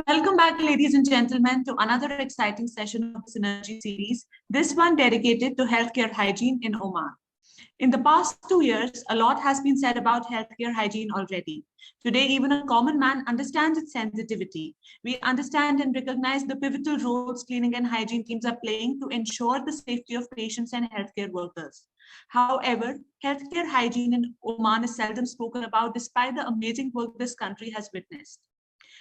Welcome back, ladies and gentlemen, to another exciting session of the Synergy series, this one dedicated to healthcare hygiene in Oman. In the past 2 years, a lot has been said about healthcare hygiene already. Today, even a common man understands its sensitivity. We understand and recognize the pivotal roles cleaning and hygiene teams are playing to ensure the safety of patients and healthcare workers. However, healthcare hygiene in Oman is seldom spoken about despite the amazing work this country has witnessed.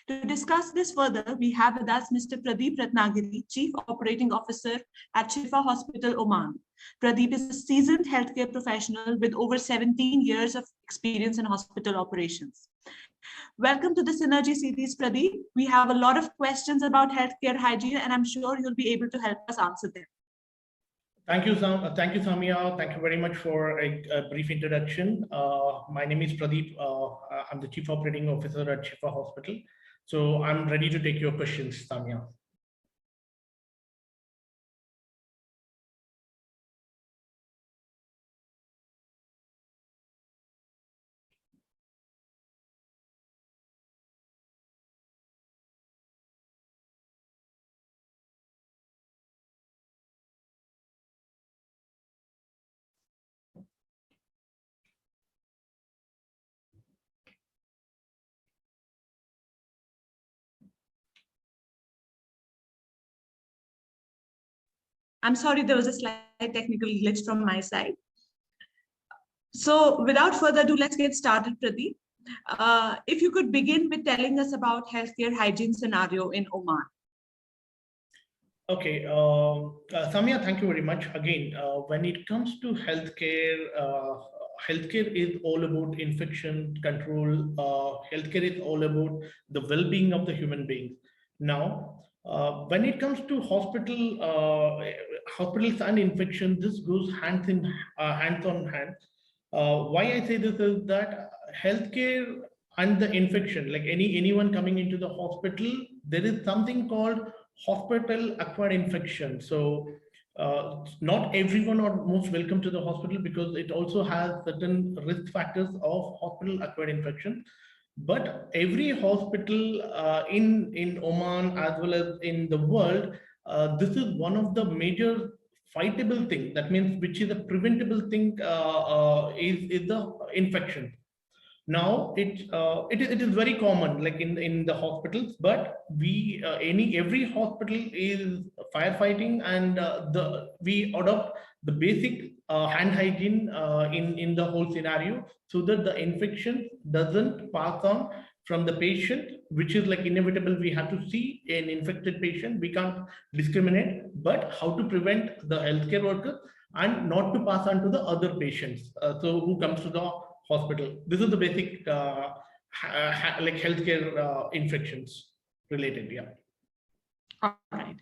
To discuss this further, we have with us Mr. Pradeep Ratnagiri, Chief Operating Officer at Shifa Hospital, Oman. Pradeep is a seasoned healthcare professional with over 17 years of experience in hospital operations. Welcome to the Synergy series, Pradeep. We have a lot of questions about healthcare hygiene, and I'm sure you'll be able to help us answer them. Thank you, Samia. Thank you very much for a brief introduction. My name is Pradeep. I'm the Chief Operating Officer at Shifa Hospital. So I'm ready to take your questions, Samia. I'm sorry, there was a slight technical glitch from my side. So without further ado, let's get started, Pradeep. If you could begin with telling us about healthcare hygiene scenario in Oman. Okay, Samia, thank you very much. Again, when it comes to healthcare, healthcare is all about infection control. Healthcare is all about the well-being of the human beings. Now, when it comes to hospitals and infection, this goes hands on hand. Why I say this is that healthcare and the infection, like anyone coming into the hospital, there is something called hospital acquired infection. So not everyone are most welcome to the hospital because it also has certain risk factors of hospital acquired infection. But every hospital in Oman as well as in the world, this is one of the major fightable thing. That means which is a preventable thing is the infection. Now it is very common like in the hospitals, but we every hospital is firefighting, and we adopt the basic hand hygiene in the whole scenario, so that the infection doesn't pass on from the patient, which is like inevitable. We have to see an infected patient, we can't discriminate, but how to prevent the healthcare workers and not to pass on to the other patients so who comes to the hospital. This is the basic like healthcare infections related. Yeah. All right.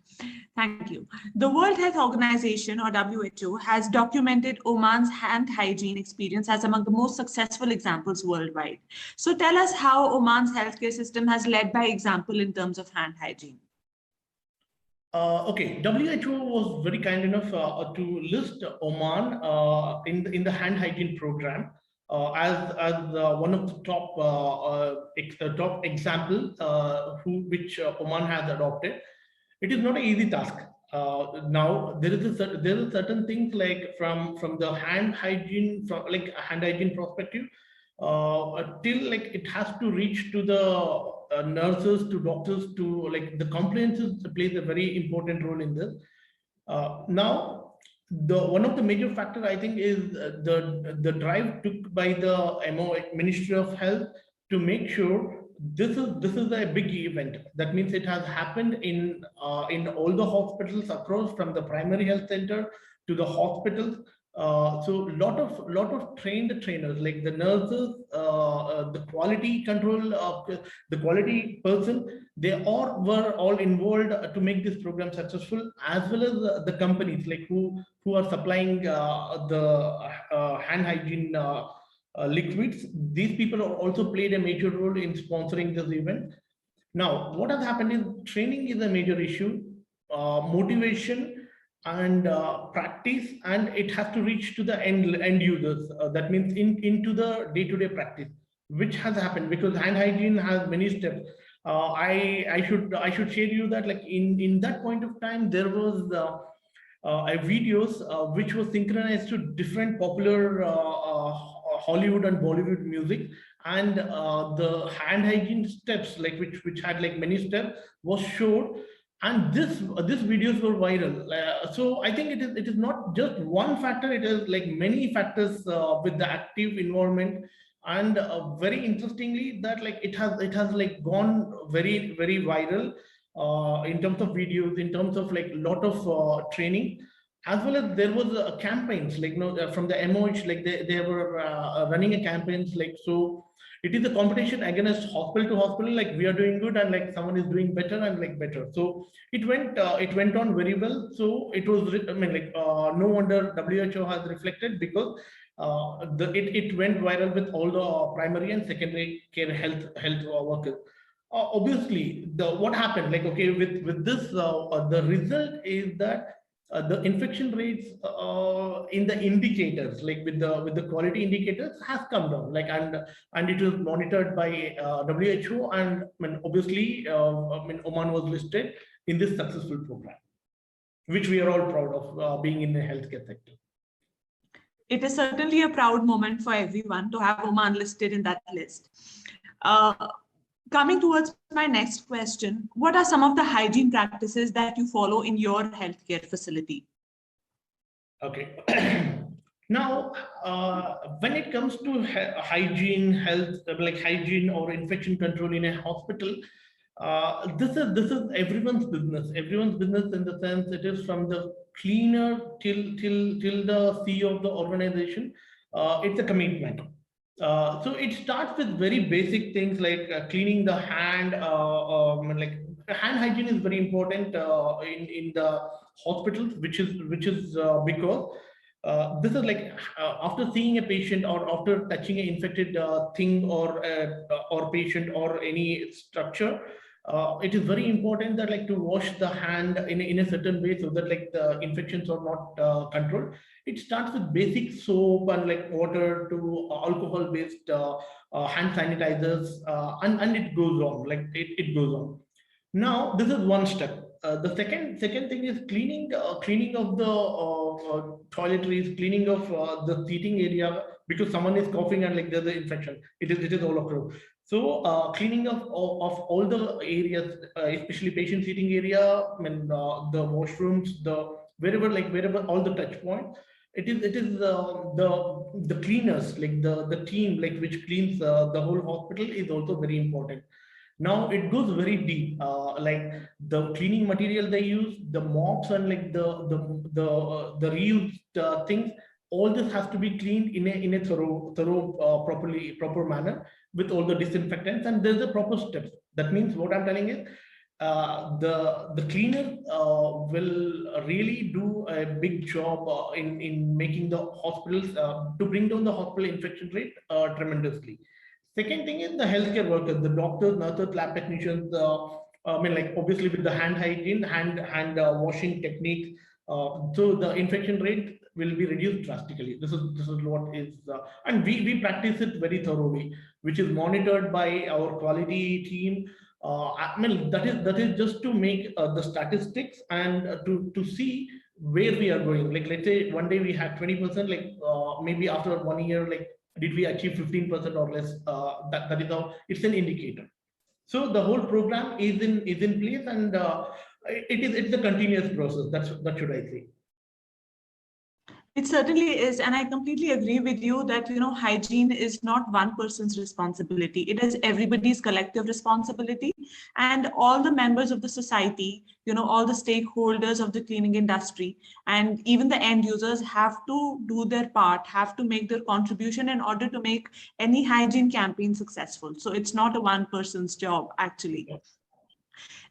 Thank you. The World Health Organization, or WHO, has documented Oman's hand hygiene experience as among the most successful examples worldwide. So tell us how Oman's healthcare system has led by example in terms of hand hygiene. Okay, WHO was very kind enough to list Oman in the hand hygiene program as one of the top example which Oman has adopted. It is not an easy task. Now there is certain things like from the hand hygiene, from like a hand hygiene perspective, till like it has to reach to the nurses, to doctors, to like the compliances plays a very important role in this. Now the one of the major factors I think is the drive took by the Ministry of Health to make sure this is a big event. That means it has happened in all the hospitals across, from the primary health center to the hospitals. So lot of trainers like the nurses, the quality control, the quality person, they all were all involved to make this program successful, as well as the companies like who are supplying the hand hygiene liquids. These people also played a major role in sponsoring this event. Now, what has happened is training is a major issue, motivation and practice, and it has to reach to the end users. That means into the day-to-day practice, which has happened because hand hygiene has many steps. I should share you that like in that point of time there was a videos which was synchronized to different popular Hollywood and Bollywood music, and the hand hygiene steps like which had like many steps was showed, and this videos were viral. So I think it is not just one factor; it is like many factors with the active environment. And very interestingly that like it has like gone very viral in terms of videos, in terms of like lot of training, as well as there was campaigns like from the MOH, like they were running a campaigns like, so it is a competition against hospital to hospital, like we are doing good and like someone is doing better and like better. So it went on very well. So it was I mean like no wonder WHO has reflected, because it went viral with all the primary and secondary care health workers. Obviously, what happened like, okay, with this the result is that the infection rates in the indicators, like with the quality indicators, has come down, like, and it is monitored by WHO, and I mean, obviously I mean, Oman was listed in this successful program, which we are all proud of being in the healthcare sector. It is certainly a proud moment for everyone to have Oman listed in that list. Uh, Coming towards my next question, what are some of the hygiene practices that you follow in your healthcare facility? Okay. Now, when it comes to hygiene, health, like hygiene or infection control in a hospital, this is everyone's business. Everyone's business in the sense it is from the cleaner till the CEO of the organization. It's a commitment. So it starts with very basic things like cleaning the hand. Like hand hygiene is very important in the hospitals, which is because this is like after seeing a patient or after touching an infected thing or patient or any structure, it is very important that like to wash the hand in a certain way so that like the infections are not controlled. It starts with basic soap and like water to alcohol based hand sanitizers, and it goes on, like it goes on. Now this is one step. The second thing is cleaning of the toiletries, cleaning of the seating area, because someone is coughing and like there's an infection. It is all across. So cleaning of all the areas, especially patient seating area, I mean the washrooms, the wherever all the touch points. It is the cleaners, like the team like which cleans the whole hospital is also very important. Now it goes very deep, like the cleaning material they use, the mops and like the reused things. All this has to be cleaned in a thorough proper manner with all the disinfectants, and there's a proper steps. That means what I'm telling is the cleaner will really do a big job in making the hospitals to bring down the hospital infection rate tremendously. Second thing is the healthcare workers, the doctors, nurses, lab technicians. I mean, like obviously with the hand hygiene, hand washing techniques, so the infection rate will be reduced drastically. This is what is, and we practice it very thoroughly, which is monitored by our quality team. I mean, that is just to make the statistics and to see where we are going. Like let's say one day we had 20%, like maybe after 1 year, like did we achieve 15% or less? That is how it's an indicator. So the whole program is in place, and it's a continuous process. That should I say. It certainly is, and I completely agree with you that hygiene is not one person's responsibility. It is everybody's collective responsibility, and all the members of the society, all the stakeholders of the cleaning industry, and even the end users have to do their part, have to make their contribution in order to make any hygiene campaign successful. So it's not a one person's job, actually.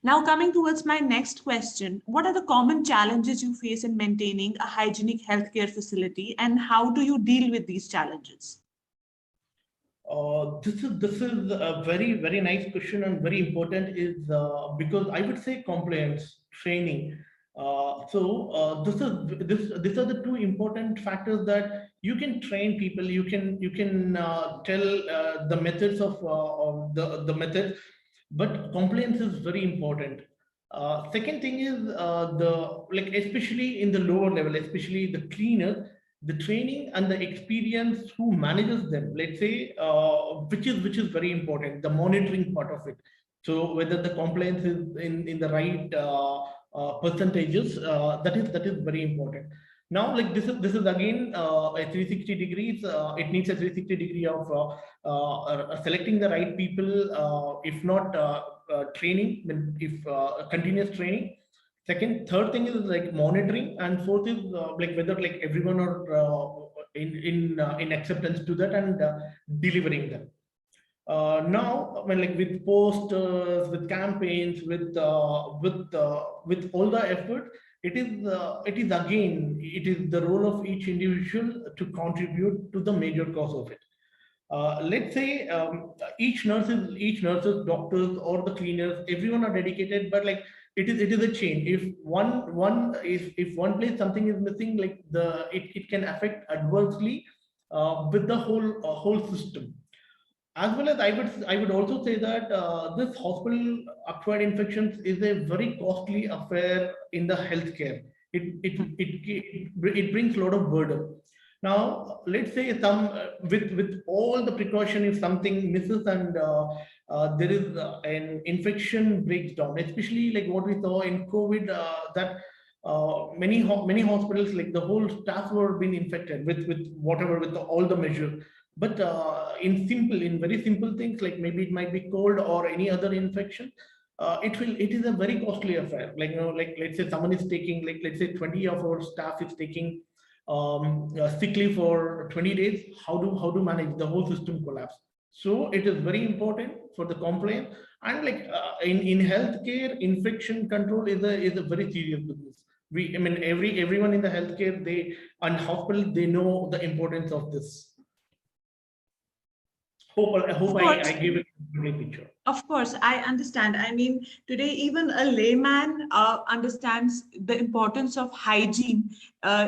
Now, coming towards my next question, what are the common challenges you face in maintaining a hygienic healthcare facility, and how do you deal with these challenges? This is a very nice question and very important, is because I would say compliance training. These are the two important factors that you can train people. You can tell the methods of the methods. but compliance is very important. Second thing is especially in the lower level, especially the cleaner, the training and the experience who manages them. Let's say which is very important. The monitoring part of it. So whether the compliance is in the right percentages, that is very important. Now, like this is again a 360 degrees. It needs a 360 degree of selecting the right people, if not training, then if continuous training. Second, third thing is like monitoring, and fourth is like whether like everyone are in acceptance to that and delivering them. Now, when like with posters, with campaigns, with all the effort, it is again it is the role of each individual to contribute to the major cause of it. Let's say each nurses, doctors, or the cleaners, everyone are dedicated, but like it is a chain. If one place something is missing, like it can affect adversely with the whole system. As well as I would also say that this hospital acquired infections is a very costly affair in the healthcare. It brings a lot of burden. Now, let's say with all the precaution, if something misses and there is an infection breaks down, especially like what we saw in COVID, that many hospitals, like the whole staff were being infected with whatever, with all the measures. But in very simple things, like maybe it might be cold or any other infection, it is a very costly affair. Like like let's say someone is taking, like let's say 20 of our staff is taking sick leave for 20 days. How to manage the whole system collapse? So it is very important for the compliance. And like in healthcare, infection control is a very serious business. I mean, everyone in the healthcare, they and hospital, they know the importance of this. I hope I gave it a great picture. Of course, I understand. I mean, today even a layman understands the importance of hygiene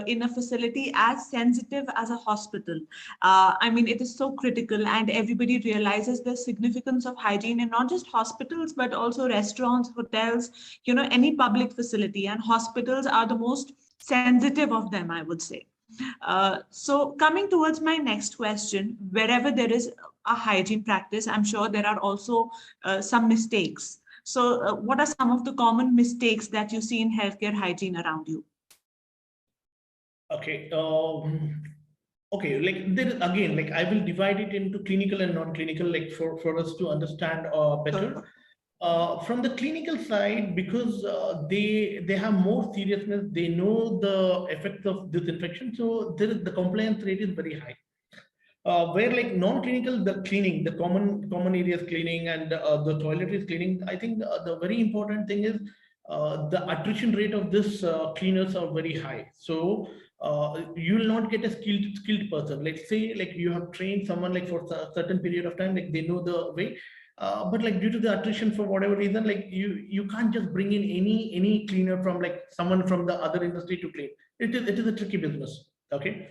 in a facility as sensitive as a hospital. I mean, it is so critical, and everybody realizes the significance of hygiene in not just hospitals, but also restaurants, hotels, any public facility. And hospitals are the most sensitive of them, I would say. So coming towards my next question, wherever there is a hygiene practice, I'm sure there are also some mistakes. So what are some of the common mistakes that you see in healthcare hygiene around you? Okay. Okay, like there again, like I will divide it into clinical and non-clinical, like for us to understand better. Sure. From the clinical side, because they have more seriousness, they know the effects of this infection, so the compliance rate is very high. Where like non-clinical, the cleaning, the common areas cleaning and the toiletries cleaning, I think the very important thing is the attrition rate of this cleaners are very high. So you will not get a skilled person. Let's say like you have trained someone like for a certain period of time, like they know the way. But like due to the attrition for whatever reason, like you can't just bring in any cleaner from like someone from the other industry to clean. It is a tricky business. Okay.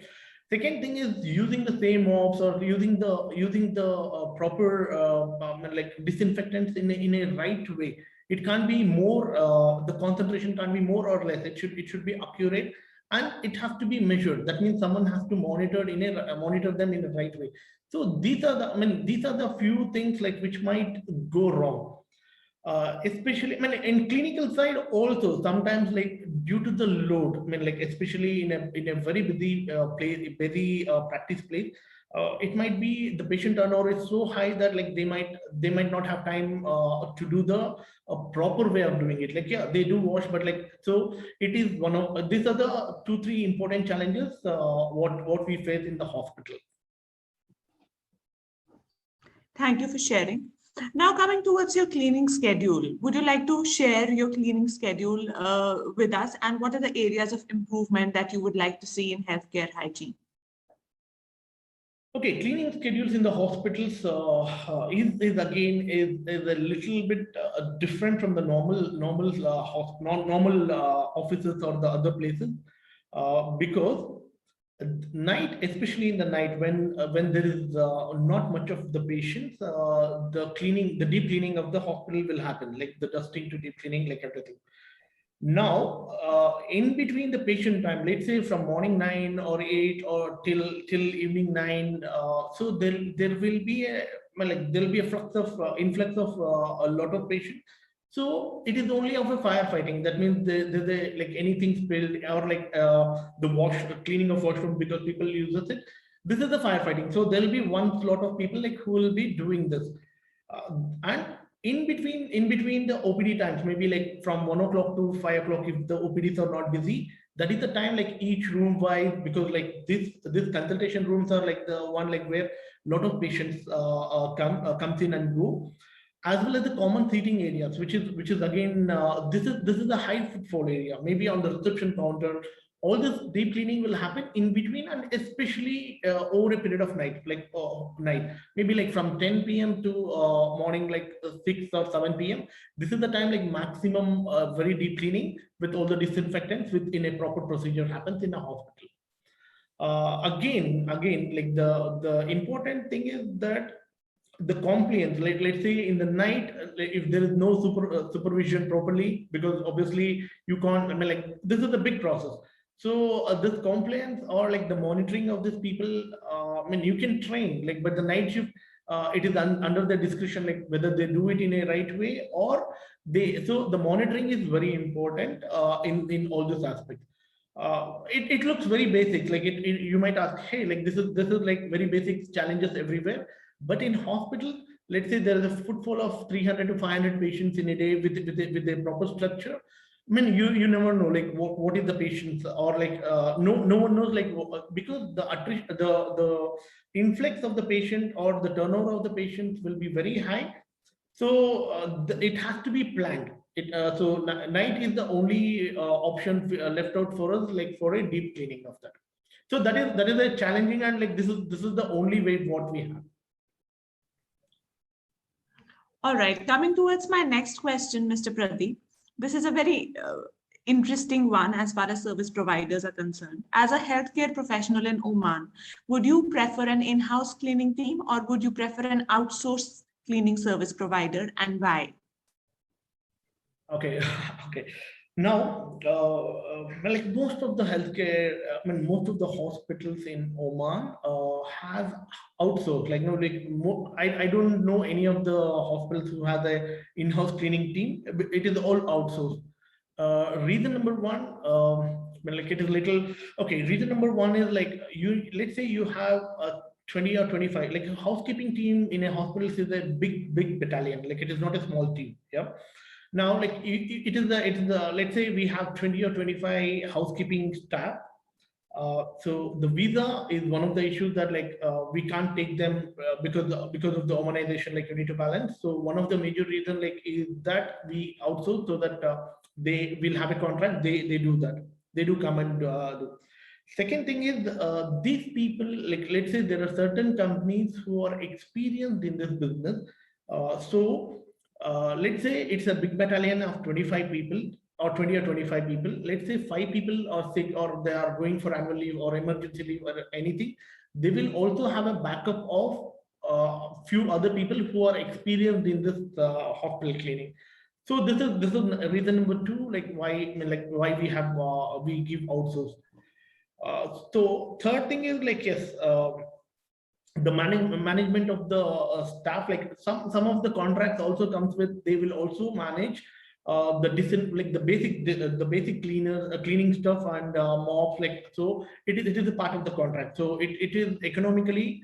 Second thing is using the same mops or using the proper like disinfectants in a right way. It can't be more. The concentration can't be more or less. It should be accurate, and it has to be measured. That means someone has to monitor them in the right way. So these are the few things like which might go wrong. Especially, I mean, in clinical side also sometimes like due to the load, I mean, like especially in a very busy busy practice place, it might be the patient turnover is so high that like they might not have time to do the proper way of doing it. Like yeah, they do wash, but like so it is one of these are the 2-3 important challenges what we face in the hospital. Thank you for sharing. Now coming towards your cleaning schedule, would you like to share your cleaning schedule with us, and what are the areas of improvement that you would like to see in healthcare hygiene? Okay, cleaning schedules in the hospitals is again is a little bit different from the normal offices or the other places because Night, especially in the night when there is not much of the patients, the deep cleaning of the hospital will happen, like the dusting to deep cleaning, like everything. Now, in between the patient time, let's say from morning 9 or 8 or till evening 9, so there will be a, well, like there will be a flux of influx of a lot of patients. So it is only of a firefighting. That means the like anything spilled or like the cleaning of washroom because people uses it. This is the firefighting. So there will be one slot of people like who will be doing this, and in between the OPD times, maybe like from 1 o'clock to 5 o'clock, if the OPDs are not busy, that is the time like each room wise, because like this consultation rooms are like the one like where a lot of patients comes in and go, as well as the common seating areas, which is again this is a high footfall area, maybe on the reception counter. All this deep cleaning will happen in between, and especially over a period of night, like night, maybe like from 10 p.m. to morning, like 6 or 7 p.m. This is the time like maximum very deep cleaning with all the disinfectants within a proper procedure happens in a hospital. Again, like the important thing is that the compliance, like let's say in the night, if there is no supervision properly, because obviously you can't, I mean, like this is a big process. So this compliance or like the monitoring of these people, I mean, you can train, like, but the night shift, it is under the discretion, like whether they do it in a right way or so the monitoring is very important in all these aspects. It looks very basic, like you might ask, hey, like this is like very basic challenges everywhere. But in hospital, let's say there is a footfall of 300 to 500 patients in a day with a proper structure. I mean, you never know like what is the patients, or like no one knows, like because the attrition, the influx of the patient or the turnover of the patients will be very high. So it has to be planned. So night is the only option left out for us, like for a deep cleaning of that. So that is a challenging, and like this is the only way what we have. All right, coming towards my next question, Mr. Pradeep. This is a very interesting one as far as service providers are concerned. As a healthcare professional in Oman, would you prefer an in-house cleaning team or would you prefer an outsourced cleaning service provider, and why? Okay, okay. Now, well, like most of the healthcare, I mean, most of the hospitals in Oman have outsourced. Like, no, like I don't know any of the hospitals who have a in-house cleaning team. It is all outsourced. Reason number one, well, like it is little. Okay, reason number one is like let's say you have a 20 or 25, like a housekeeping team in a hospital is a big battalion. Like it is not a small team. Yeah. Now, like it's the let's say we have 20 or 25 housekeeping staff. So the visa is one of the issues that like we can't take them because of the Omanization, like you need to balance. So one of the major reason like is that we outsource, so that they will have a contract. They do that. They do come and do. Second thing is these people, like let's say there are certain companies who are experienced in this business. So let's say it's a big battalion of 25 people or 20 or 25 people. Let's say 5 people are sick or they are going for annual leave or emergency leave or anything. They will also have a backup of few other people who are experienced in this hospital cleaning. So this is reason number two, like why, I mean, like why we give outsource. So third thing is like yes, the management of the staff, like some of the contracts also comes with, they will also manage like the basic cleaning stuff and mops, like so it is a part of the contract. So it is economically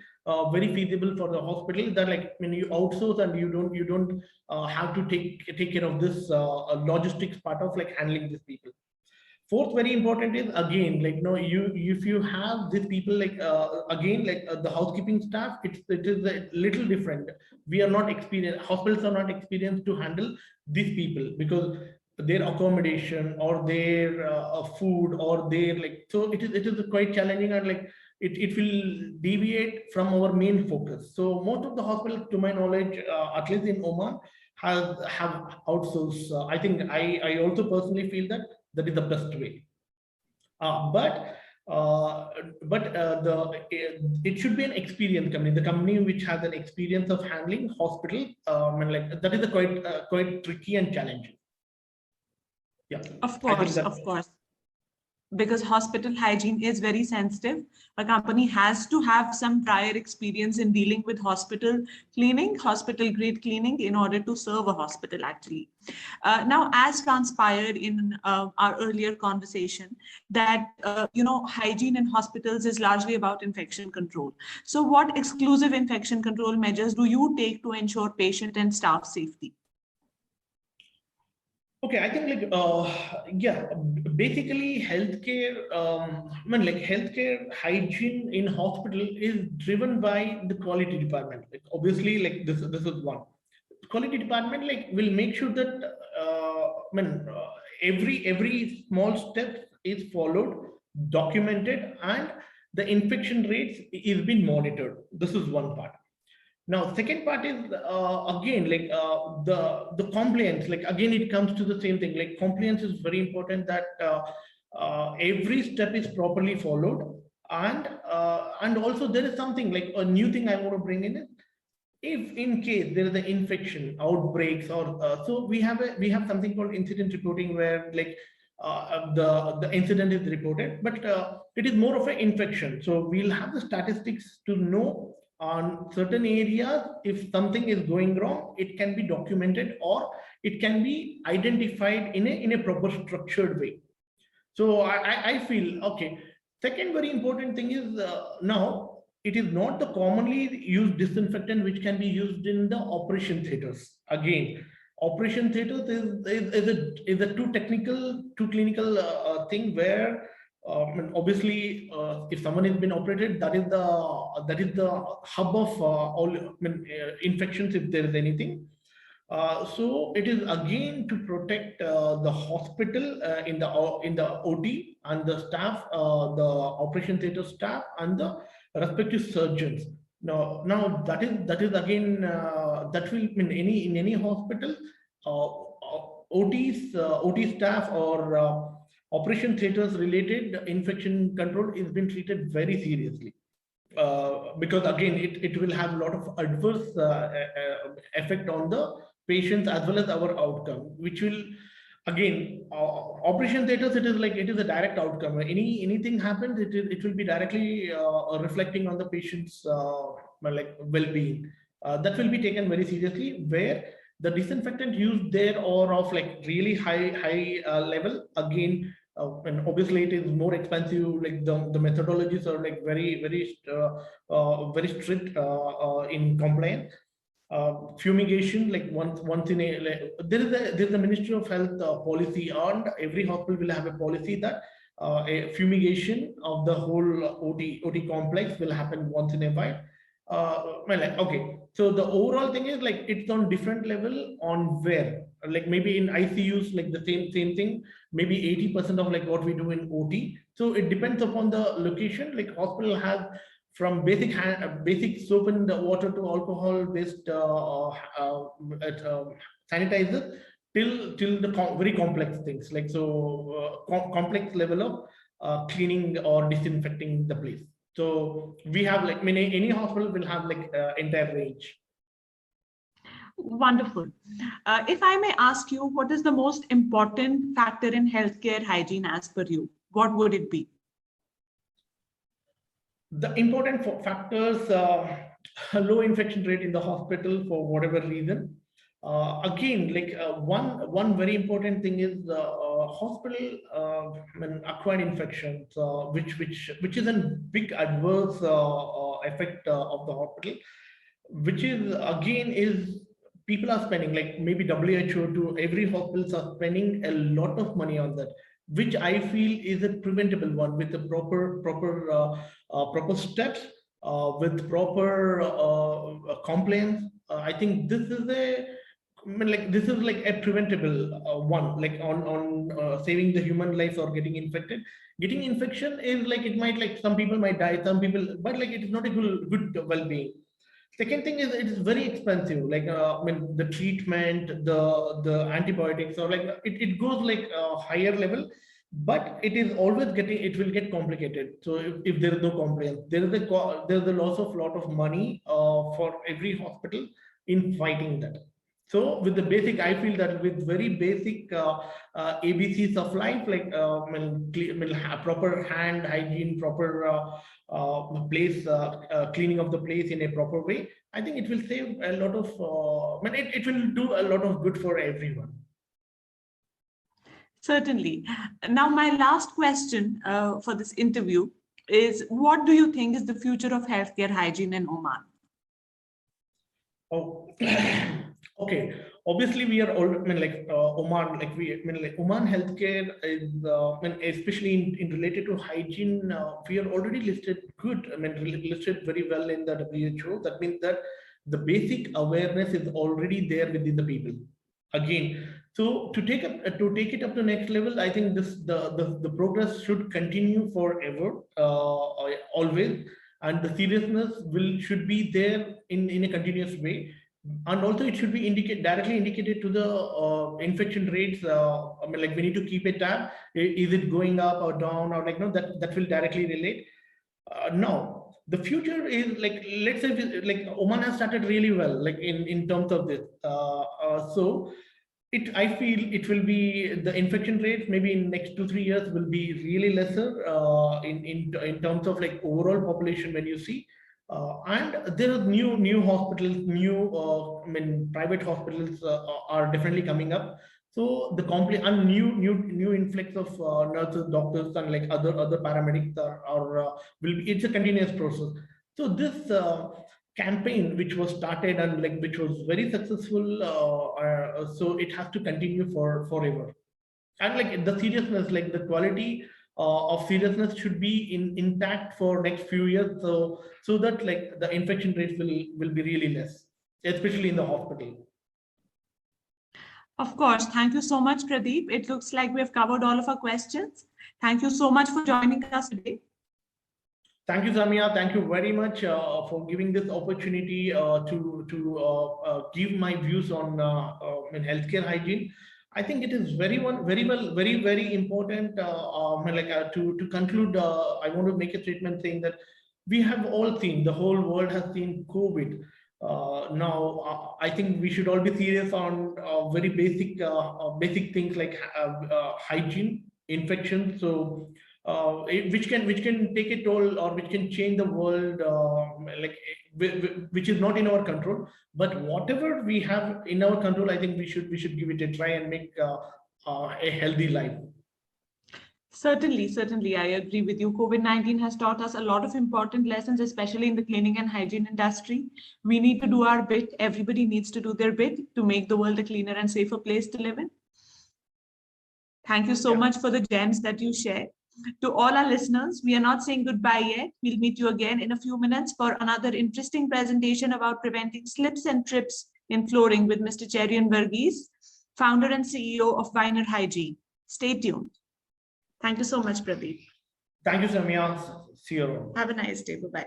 very feasible for the hospital, that like when you outsource and you don't have to take care of this logistics part of like handling these people. Fourth very important is again, like no, you if you have these people like again like the housekeeping staff, it is a little different. We are not experienced, hospitals are not experienced to handle these people, because their accommodation or their food or their like, so it is quite challenging, and like it will deviate from our main focus. So most of the hospitals, to my knowledge, at least in Oman, have outsourced. I think I also personally feel that that is the best way. But It should be an experienced company, the company which has an experience of handling hospital, and like that is a quite tricky and challenging. Yeah, Of I think course, that. of course. Because hospital hygiene is very sensitive. A company has to have some prior experience in dealing with hospital cleaning, hospital grade cleaning in order to serve a hospital actually. Now, as transpired in our earlier conversation, that hygiene in hospitals is largely about infection control. So what exclusive infection control measures do you take to ensure patient and staff safety? Okay, I think basically healthcare, healthcare hygiene in hospital is driven by the quality department. Like obviously, like this is one. Quality department will make sure that every small step is followed, documented, and the infection rates is being monitored. This is one part. Now, second part is again the compliance. Like again, it comes to the same thing. Like compliance is very important, that every step is properly followed, and also there is something like a new thing I want to bring in. If in case there is an infection outbreaks, or so we have something called incident reporting, where the incident is reported, but it is more of an infection. So we'll have the statistics to know on certain areas if something is going wrong. It can be documented, or it can be identified in a proper structured way. So I feel okay. Second very important thing is now it is not the commonly used disinfectant which can be used in the operation theaters. Again, operation theaters is a too technical, too clinical thing, where obviously if someone has been operated, that is the hub of all infections, if there is anything. So it is again to protect the hospital in the OT, and the staff, the operation theater staff, and the respective surgeons. Now that is again that will in any hospital, OT staff or operation theaters related infection control is being treated very seriously. Because again, it will have a lot of adverse effect on the patients as well as our outcome, which will again operation theaters, it is a direct outcome. Anything happens, it will be directly reflecting on the patient's well-being. That will be taken very seriously, where the disinfectant used there or of really high level, again and obviously it is more expensive. Like the methodologies are very strict in compliance. Fumigation, like once in a there is a Ministry of Health policy, and every hospital will have a policy that a fumigation of the whole OT complex will happen once in a while. Okay, so the overall thing is it's on different level on where, maybe in ICUs, the same thing, maybe 80% of what we do in OT. So it depends upon the location. Like hospital has from basic soap and water to alcohol based sanitizer till the very complex things, complex level of cleaning or disinfecting the place. So we have any hospital will have entire range. Wonderful. If I may ask you, what is the most important factor in healthcare hygiene as per you? What would it be? The important factors, low infection rate in the hospital for whatever reason. Again, one very important thing is hospital acquired infections, which is a big adverse effect of the hospital, which is again is people are spending maybe WHO to every hospitals are spending a lot of money on that, which I feel is a preventable one with the proper steps, with proper compliance. I think this is a preventable one, on saving the human lives or getting infected. Getting infection is it might some people might die, some people, but it is not a good well-being. Second thing is it is very expensive. The treatment, the antibiotics, or it goes a higher level. but it will get complicated. So if there is no compliance, there's a loss of lot of money for every hospital in fighting that. So with the basic, I feel that with very basic ABCs of life, like proper hand hygiene, proper cleaning of the place in a proper way, I think it will save a lot of, it will do a lot of good for everyone. Certainly. Now, my last question for this interview is, what do you think is the future of healthcare hygiene in Oman? Oh, okay. Obviously, we are all, Oman, Oman healthcare is, especially in related to hygiene, we are already listed good. Listed very well in the WHO. That means that the basic awareness is already there within the people. Again, so to take it up to next level, I think the progress should continue forever, always, and the seriousness should be there in a continuous way, and also it should be directly indicated to the infection rates. We need to keep a tab. Is it going up or down, or that will directly relate. Now the future is let's say Oman has started really well, in terms of this. So I feel it will be, the infection rates maybe in next 2-3 years will be really lesser in terms of overall population when you see. And there are new hospitals, private hospitals are definitely coming up. So the complete and new influx of nurses, doctors, and other paramedics it's a continuous process. So this campaign which was started and which was very successful, so it has to continue forever. And the seriousness, the quality of seriousness should be intact for next few years, so that the infection rates will be really less, especially in the hospital. Of course. Thank you so much, Pradeep. It looks like we have covered all of our questions. Thank you so much for joining us today. Thank you, Samia. Thank you very much for giving this opportunity to give my views on healthcare hygiene. I think it is very important. To conclude, I want to make a statement saying that we have all seen, the whole world has seen COVID. Now, I think we should all be serious on very basic things like hygiene, infection. So, which can take a toll, or which can change the world, which is not in our control. But whatever we have in our control, I think we should give it a try and make a healthy life. Certainly, I agree with you. COVID-19 has taught us a lot of important lessons, especially in the cleaning and hygiene industry. We need to do our bit. Everybody needs to do their bit to make the world a cleaner and safer place to live in. Thank you so much for the gems that you shared. To all our listeners, we are not saying goodbye yet. We'll meet you again in a few minutes for another interesting presentation about preventing slips and trips in flooring with Mr. Cherian Verghese, founder and CEO of Viner Hygiene. Stay tuned. Thank you so much, Pradeep. Thank you, Samia. See you around. Have a nice day. Bye-bye.